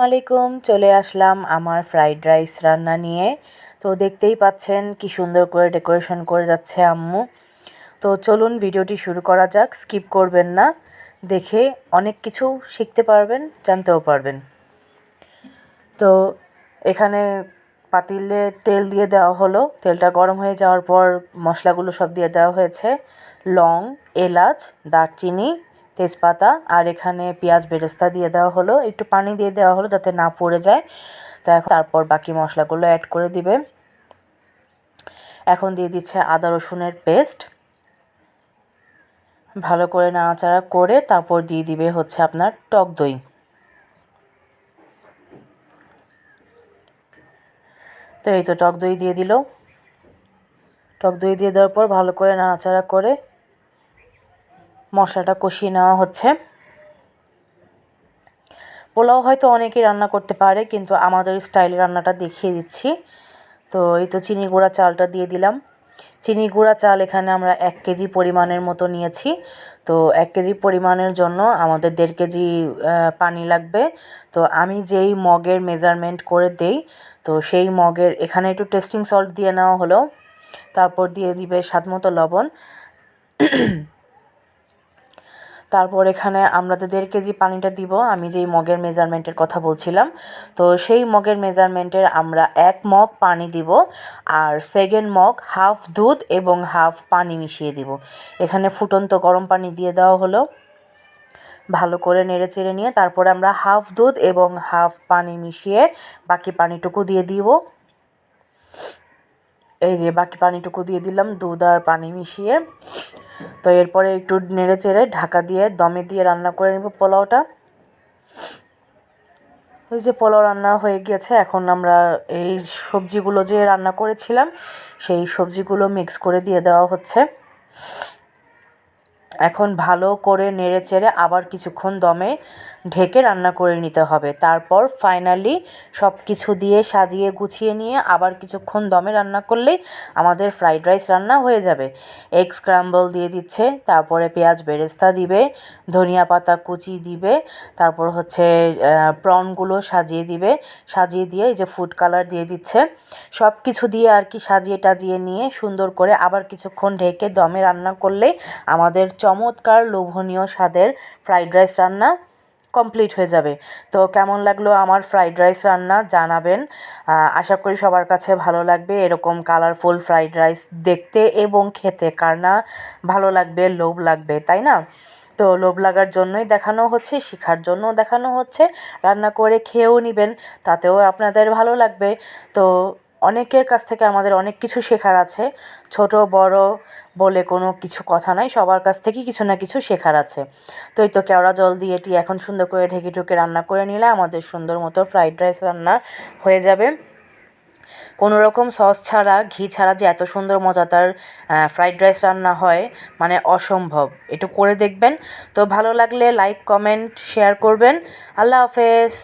আলাইকুম, চলে আসলাম আমার ফ্রাইড রাইস রান্না নিয়ে। তো দেখতেই পাচ্ছেন কি সুন্দর করে ডেকোরেশন করে যাচ্ছে আম্মু। তো চলুন ভিডিওটি শুরু করা যাক, স্কিপ করবেন না, দেখে অনেক কিছু শিখতে পারবেন, জানতেও পারবেন। তো এখানে পাতিলে তেল দিয়ে দেওয়া হলো, তেলটা গরম হয়ে যাওয়ার পর মশলাগুলো সব দিয়ে দেওয়া হয়েছে, লং, এলাচ, দারচিনি, তেজপাতা, আর এখানে পেঁয়াজ বেরেস্তা দিয়ে দেওয়া হলো, একটু পানি দিয়ে দেওয়া হলো যাতে না পড়ে যায়। তো এখন তারপর বাকি মশলাগুলো অ্যাড করে দিবে। এখন দিয়ে দিচ্ছে আদা রসুনের পেস্ট, ভালো করে নাড়াচাড়া করে তারপর দিয়ে দিবে হচ্ছে আপনার টক দই। তো এই তো টক দই দিয়ে দিল। টক দই দিয়ে দেওয়ার পর ভালো করে নাড়াচাড়া করে মশলাটা কষিয়ে নেওয়া হচ্ছে। পোলাও হয়তো অনেকেই রান্না করতে পারে, কিন্তু আমাদের স্টাইলে রান্নাটা দেখিয়ে দিচ্ছি। তো এই তো চিনি গুঁড়া চালটা দিয়ে দিলাম। চিনি গুঁড়া চাল এখানে আমরা 1 কেজি পরিমাণের মতো নিয়েছি। তো 1 কেজি পরিমাণের জন্য আমাদের 1.5 কেজি পানি লাগবে। তো আমি যেই মগের মেজারমেন্ট করে দেই, তো সেই মগের এখানে একটু টেস্টিং সল্ট দিয়ে নেওয়া হলো, তারপর দিয়ে দিবে স্বাদমতো লবণ। তারপর এখানে আমরা তো 1.5 কেজি পানিটা দিব, আমি যেই মগের মেজারমেন্টের কথা বলছিলাম, তো সেই মগের মেজারমেন্টের আমরা 1 মগ পানি দিব, আর সেকেন্ড মগ হাফ দুধ এবং হাফ পানি মিশিয়ে দিব। এখানে ফুটন্ত গরম পানি দিয়ে দেওয়া হলো, ভালো করে নেড়ে চেড়ে নিয়ে তারপরে আমরা হাফ দুধ এবং হাফ পানি মিশিয়ে বাকি পানিটুকু দিয়ে দিব। এই যে বাকি পানিটুকু দিয়ে দিলাম দুধ আর পানি মিশিয়ে। তো এরপরে একটু নেড়ে চেড়ে ঢাকা দিয়ে দমে দিয়ে রান্না করে নেব পোলাওটা। ওই যে পোলাও রান্না হয়ে গিয়েছে, এখন আমরা এই সবজিগুলো যে রান্না করেছিলাম সেই সবজিগুলো মিক্স করে দিয়ে দেওয়া হচ্ছে। এখন ভালো করে নেড়ে চেড়ে আবার কিছুক্ষণ দমে ঢেকে রান্না করে নিতে হবে। তারপর ফাইনালি সব কিছু দিয়ে সাজিয়ে গুছিয়ে নিয়ে আবার কিছুক্ষণ দমে রান্না করলেই আমাদের ফ্রাইড রাইস রান্না হয়ে যাবে। এগ স্ক্র্যাম্বল দিয়ে দিচ্ছে, তারপরে পেঁয়াজ বেরেস্তা দিবে, ধনিয়া পাতা কুচি দিবে, তারপর হচ্ছে প্রনগুলো সাজিয়ে দিবে, সাজিয়ে দিয়ে এই যে ফুড কালার দিয়ে দিচ্ছে। সব কিছু দিয়ে আর কি সাজিয়ে টাজিয়ে নিয়ে সুন্দর করে আবার কিছুক্ষণ ঢেকে দমে রান্না করলেই আমাদের চমৎকার লোভনীয় স্বাদের ফ্রাইড রাইস রান্না কমপ্লিট হয়ে যাবে। তো কেমন লাগলো আমার ফ্রাইড রাইস রান্না জানাবেন। আশা করি সবার কাছে ভালো লাগবে। এরকম কালারফুল ফ্রাইড রাইস দেখতে এবং খেতে কার না ভালো লাগবে, লোভ লাগবে, তাই না? তো লোভ লাগার জন্যই দেখানো হচ্ছে, শেখার জন্যও দেখানো হচ্ছে। রান্না করে খেয়েও নেবেন, তাতেও আপনাদের ভালো লাগবে। তো অনেকের কাছ থেকে আমাদের অনেক কিছু শেখার আছে, ছোট বড় বলে কোনো কিছু কথা নাই, সবার কাছ থেকেই কিছু না কিছু শেখার আছে। তো এই তো কেওড়া জল দিয়ে এটি এখন সুন্দর করে ঢেকে ঢুকে রান্না করে নিলে আমাদের সুন্দর মতো ফ্রাইড রাইস রান্না হয়ে যাবে। কোনো রকম সস ছাড়া, ঘি ছাড়া যে এত সুন্দর মজাদার ফ্রাইড রাইস রান্না হয় মানে অসম্ভব। একটু করে দেখবেন। তো ভালো লাগলে লাইক কমেন্ট শেয়ার করবেন। আল্লাহ হাফেজ।